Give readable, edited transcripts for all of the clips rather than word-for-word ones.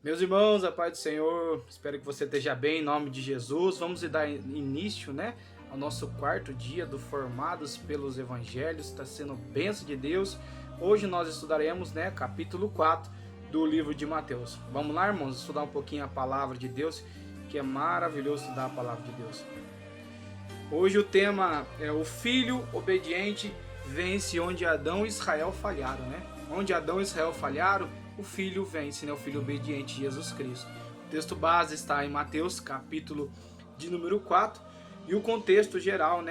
Meus irmãos, a paz do Senhor, espero que você esteja bem, em nome de Jesus. Vamos dar início, ao nosso quarto dia do Formados pelos Evangelhos, está sendo bênção de Deus. Hoje nós estudaremos, capítulo 4 do livro de Mateus. Vamos lá, irmãos, estudar um pouquinho a palavra de Deus, que é maravilhoso estudar a palavra de Deus. Hoje o tema é o filho obediente vence onde Adão e Israel falharam, Onde Adão e Israel falharam, o filho vence, o filho obediente, Jesus Cristo. O texto base está em Mateus, capítulo de número 4, e o contexto geral,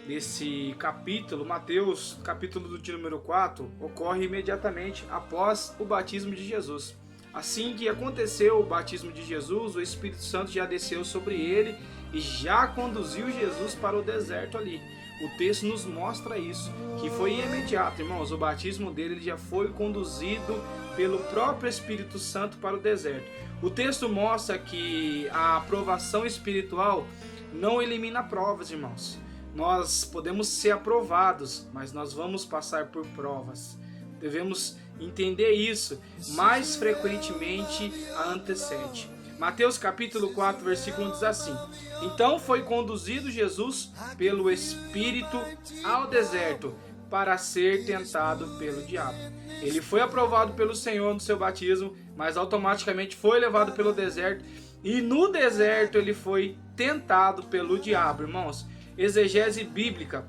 desse capítulo, Mateus, capítulo de número 4, ocorre imediatamente após o batismo de Jesus. Assim que aconteceu o batismo de Jesus, o Espírito Santo já desceu sobre ele e já conduziu Jesus para o deserto ali. O texto nos mostra isso, que foi imediato, irmãos. O batismo dele já foi conduzido pelo próprio Espírito Santo para o deserto. O texto mostra que a aprovação espiritual não elimina provas, irmãos. Nós podemos ser aprovados, mas nós vamos passar por provas. Devemos entender isso. Mais frequentemente a antecede. Mateus capítulo 4, versículo 1 diz assim: Então foi conduzido Jesus pelo Espírito ao deserto para ser tentado pelo diabo. Ele foi aprovado pelo Senhor no seu batismo, mas automaticamente foi levado pelo deserto, e no deserto ele foi tentado pelo diabo, irmãos. Exegese bíblica,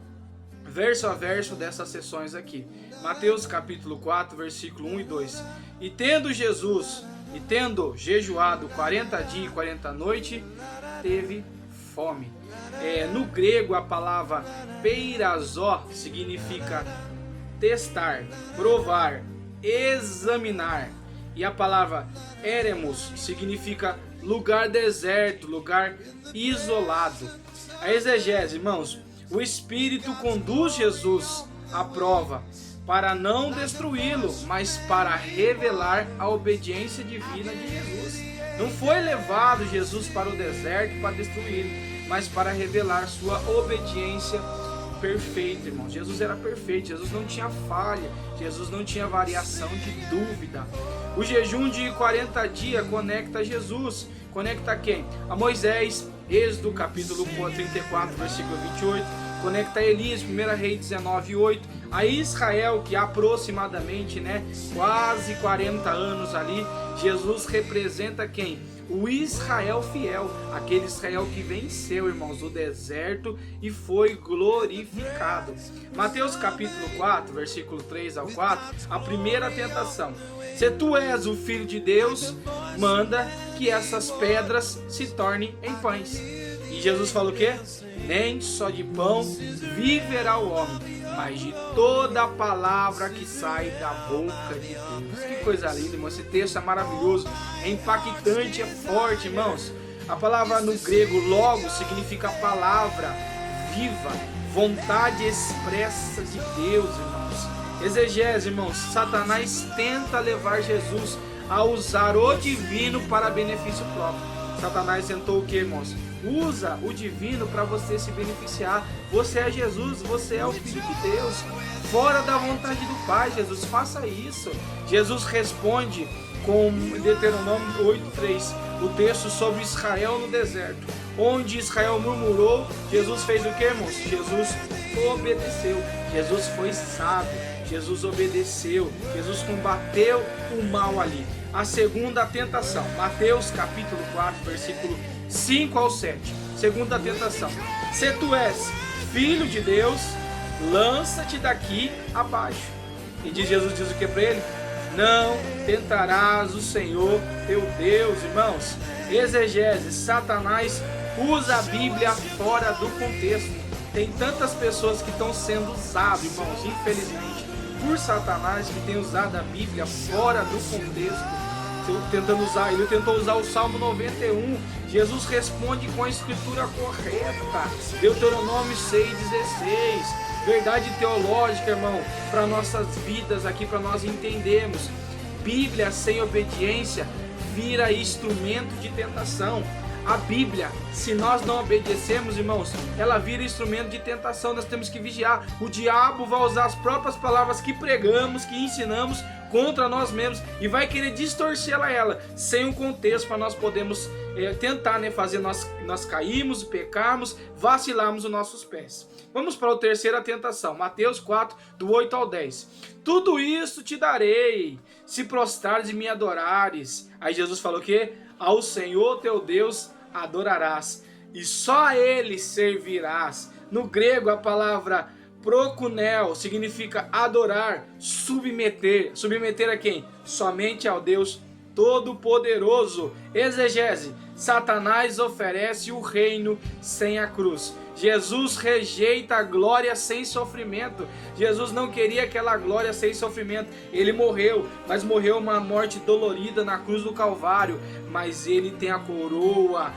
verso a verso dessas sessões aqui. Mateus capítulo 4, versículo 1 e 2. E tendo jejuado 40 dias e 40 noites, teve fome. No grego a palavra peirazó significa testar, provar, examinar. E a palavra éremos significa lugar deserto, lugar isolado. A exegese, irmãos, o Espírito conduz Jesus à prova para não destruí-lo, mas para revelar a obediência divina de Jesus. Não foi levado Jesus para o deserto para destruí-lo, mas para revelar sua obediência perfeita, irmão. Jesus era perfeito, Jesus não tinha falha, Jesus não tinha variação de dúvida. O jejum de 40 dias conecta Jesus. Conecta quem? A Moisés, Êxodo capítulo 34, versículo 28. Conecta Elias, 1 Reis 19, 8. A Israel, que aproximadamente, quase 40 anos ali. Jesus representa quem? O Israel fiel, aquele Israel que venceu, irmãos, o deserto e foi glorificado. Mateus capítulo 4, versículo 3 ao 4, a primeira tentação. Se tu és o Filho de Deus, manda que essas pedras se tornem em pães. E Jesus falou o quê? Nem só de pão viverá o homem, mas de toda a palavra que sai da boca de Deus. Que coisa linda, irmão. Esse texto é maravilhoso, é impactante, é forte, irmãos. A palavra no grego logo significa palavra viva, vontade expressa de Deus, irmãos. Exegese, irmãos. Satanás tenta levar Jesus a usar o divino para benefício próprio. Satanás tentou o que, irmãos? Usa o divino para você se beneficiar. Você é Jesus, você é o Filho de Deus, fora da vontade do Pai. Jesus, faça isso. Jesus responde com Deuteronômio 8:3, o texto sobre Israel no deserto, onde Israel murmurou. Jesus fez o que, irmãos? Jesus obedeceu. Jesus foi sábio. Jesus obedeceu. Jesus combateu o mal ali. A segunda tentação, Mateus capítulo 4, versículo 5 ao 7. Segunda tentação. Se tu és filho de Deus, lança-te daqui abaixo. E Jesus diz o que para ele? Não tentarás o Senhor teu Deus, irmãos. Exegese, Satanás usa a Bíblia fora do contexto. Tem tantas pessoas que estão sendo usadas, irmãos, infelizmente, por Satanás, que tem usado a Bíblia fora do contexto. Ele tentou usar o Salmo 91. Jesus responde com a escritura correta. Deuteronômio 6:16. Verdade teológica, irmão, para nossas vidas aqui, para nós entendermos. Bíblia sem obediência vira instrumento de tentação. A Bíblia, se nós não obedecermos, irmãos, ela vira instrumento de tentação. Nós temos que vigiar. O diabo vai usar as próprias palavras que pregamos, que ensinamos, contra nós mesmos e vai querer distorcê-la ela, sem um contexto para nós podermos tentar, né, fazer nós cairmos, pecarmos, vacilarmos os nossos pés. Vamos para a terceira tentação, Mateus 4, do 8 ao 10. Tudo isso te darei, se prostrares e me adorares. Aí Jesus falou o quê? Ao Senhor teu Deus adorarás, e só a Ele servirás. No grego, a palavra prokuneo significa adorar, submeter. Submeter a quem? Somente ao Deus Todo-Poderoso. Exegese: Satanás oferece o reino sem a cruz. Jesus rejeita a glória sem sofrimento. Jesus não queria aquela glória sem sofrimento. Ele morreu, mas morreu uma morte dolorida na cruz do Calvário. Mas ele tem a coroa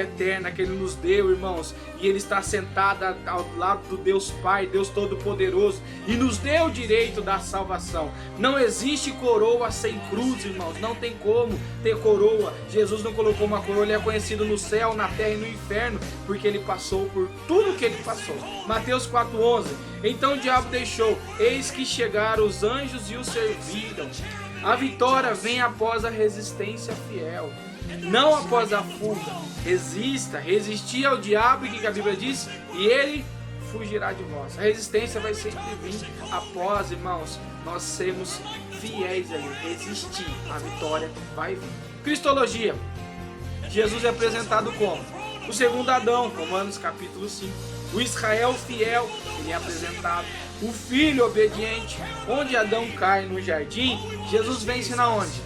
eterna que ele nos deu, irmãos. E ele está sentado ao lado do Deus Pai, Deus Todo-Poderoso, e nos deu o direito da salvação. Não existe coroa sem cruz, irmãos. Não tem como ter coroa. Jesus não colocou uma coroa, ele é conhecido no céu, na terra e no inferno, porque ele passou por tudo que ele passou. Mateus 4,11. Então o diabo deixou, eis que chegaram os anjos e o serviram. A vitória vem após a resistência fiel, não após a fuga. Resista, resistir ao diabo, que a Bíblia diz, e ele fugirá de vós. A resistência vai sempre vir após, irmãos, nós sermos fiéis a ele. Resistir, a vitória vai vir. Cristologia. Jesus é apresentado como o segundo Adão, Romanos capítulo 5. O Israel fiel, ele é apresentado. O filho obediente. Onde Adão cai no jardim, Jesus vence na onde?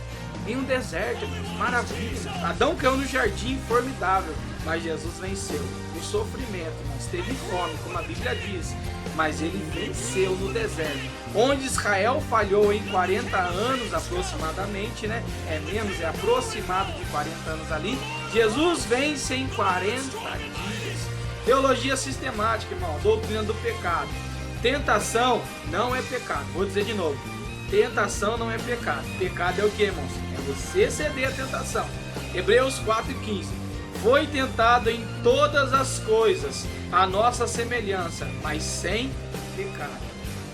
Em um deserto, maravilha. Adão caiu no jardim, formidável, mas Jesus venceu no sofrimento, mas teve fome, como a Bíblia diz, mas ele venceu no deserto. Onde Israel falhou em 40 anos aproximadamente, né? É menos, é aproximado de 40 anos ali. Jesus vence em 40 dias. Teologia sistemática, irmão, doutrina do pecado. Tentação não é pecado. Vou dizer de novo. Tentação não é pecado. Pecado é o que, irmãos? É você ceder à tentação. Hebreus 4,15. Foi tentado em todas as coisas a nossa semelhança, mas sem pecado.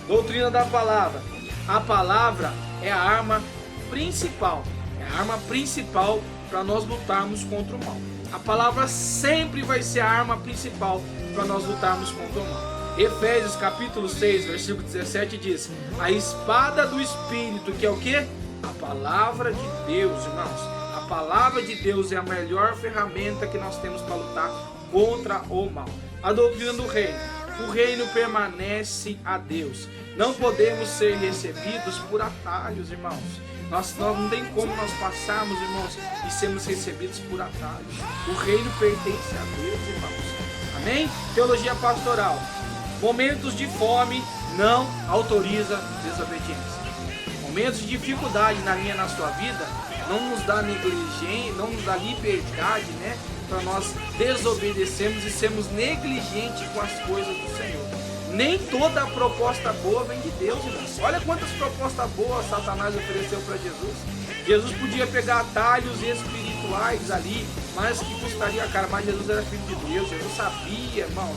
Doutrina da palavra. A palavra é a arma principal. É a arma principal para nós lutarmos contra o mal. A palavra sempre vai ser a arma principal para nós lutarmos contra o mal. Efésios capítulo 6, versículo 17 diz: a espada do Espírito, que é o que? A palavra de Deus, irmãos. A palavra de Deus é a melhor ferramenta que nós temos para lutar contra o mal. A doutrina do reino. O reino permanece a Deus. Não podemos ser recebidos por atalhos, irmãos. Nós não tem como nós passarmos, irmãos, e sermos recebidos por atalhos. O reino pertence a Deus, irmãos. Amém? Teologia pastoral. Momentos de fome não autoriza desobediência. Momentos de dificuldade na minha, na sua vida, não nos dá negligência, não nos dá liberdade, né, para nós desobedecermos e sermos negligentes com as coisas do Senhor. Nem toda proposta boa vem de Deus, irmãos. Olha quantas propostas boas Satanás ofereceu para Jesus. Jesus podia pegar atalhos espirituais ali, mas que custaria caro. Mas Jesus era filho de Deus, Jesus sabia, irmãos.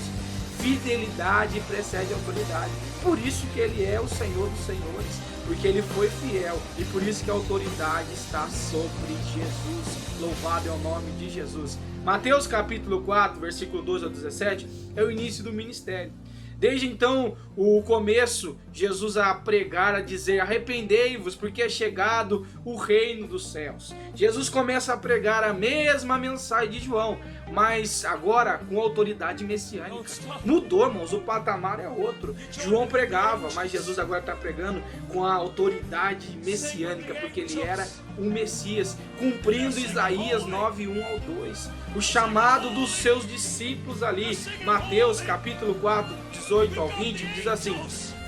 Fidelidade precede autoridade. Por isso que ele é o Senhor dos senhores, porque ele foi fiel, e por isso que a autoridade está sobre Jesus. Louvado é o nome de Jesus. Mateus capítulo 4, versículo 12 ao 17 é o início do ministério. Desde então, o começo, Jesus a pregar, a dizer: arrependei-vos, porque é chegado o reino dos céus. Jesus começa a pregar a mesma mensagem de João, mas agora com autoridade messiânica. Mudou, irmãos, o patamar é outro. João pregava, mas Jesus agora está pregando com a autoridade messiânica, porque ele era um Messias, cumprindo Isaías 9, 1 ao 2. O chamado dos seus discípulos ali, Mateus capítulo 4, 18 ao 20, diz assim: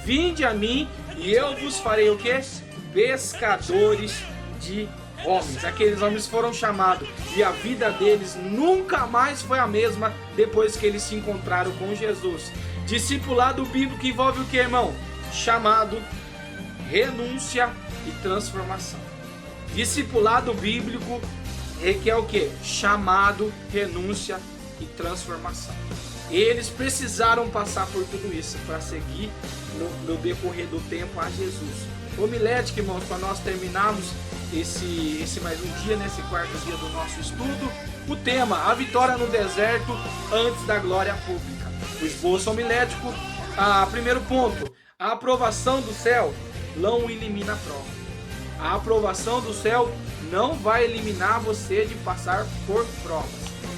vinde a mim e eu vos farei o quê? Pescadores de homens. Aqueles homens foram chamados e a vida deles nunca mais foi a mesma depois que eles se encontraram com Jesus. Discipulado bíblico envolve o que, irmão? Chamado, renúncia e transformação. Discipulado bíblico requer o que? Chamado, renúncia e transformação. Eles precisaram passar por tudo isso para seguir no decorrer do tempo a Jesus. homilética, irmãos, para nós terminarmos esse mais um dia, nesse quarto dia do nosso estudo. O tema: a vitória no deserto antes da glória pública. O esboço homilético, primeiro ponto: a aprovação do céu não elimina a prova. A aprovação do céu não vai eliminar você de passar por provas.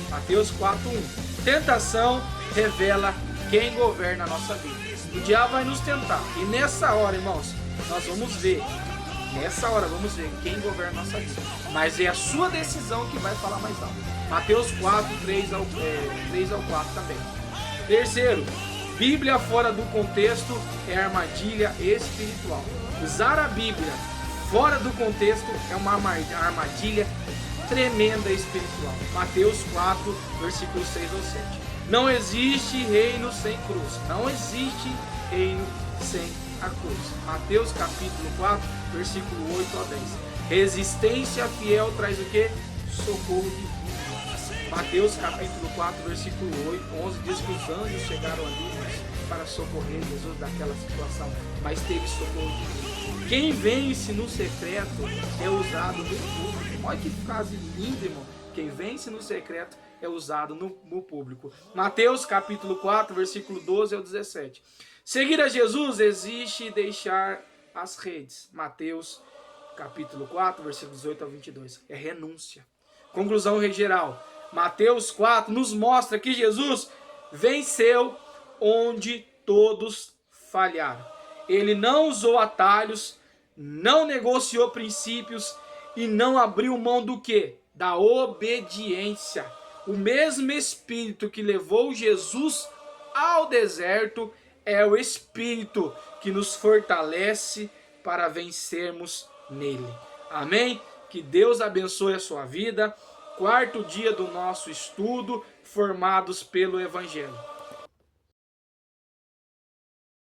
Mateus 4:1. Tentação revela quem governa a nossa vida. O diabo vai nos tentar. E nessa hora, irmãos, nós vamos ver. Nessa hora vamos ver quem governa a nossa vida. Mas é a sua decisão que vai falar mais alto. Mateus 4, 3 ao 4 também. Terceiro, Bíblia fora do contexto é armadilha espiritual. Usar a Bíblia fora do contexto é uma armadilha tremenda espiritual. Mateus 4, versículos 6 ao 7. Não existe reino sem cruz. Não existe reino sem a cruz. Mateus capítulo 4, versículo 8 a 10. Resistência fiel traz o que? Socorro divino. Mateus capítulo 4, versículo 11 diz que os anjos chegaram ali para socorrer Jesus daquela situação, mas teve socorro divino. Quem vence no secreto é usado no público. Olha que frase linda, irmão. Quem vence no secreto é usado no público. Mateus capítulo 4, versículo 12 ao 17. Seguir a Jesus exige deixar as redes. Mateus capítulo 4, versículos 18 ao 22. É renúncia. Conclusão geral. Mateus 4 nos mostra que Jesus venceu onde todos falharam. Ele não usou atalhos, não negociou princípios e não abriu mão do quê? Da obediência. O mesmo Espírito que levou Jesus ao deserto é o Espírito que nos fortalece para vencermos nele. Amém? Que Deus abençoe a sua vida. Quarto dia do nosso estudo, formados pelo Evangelho.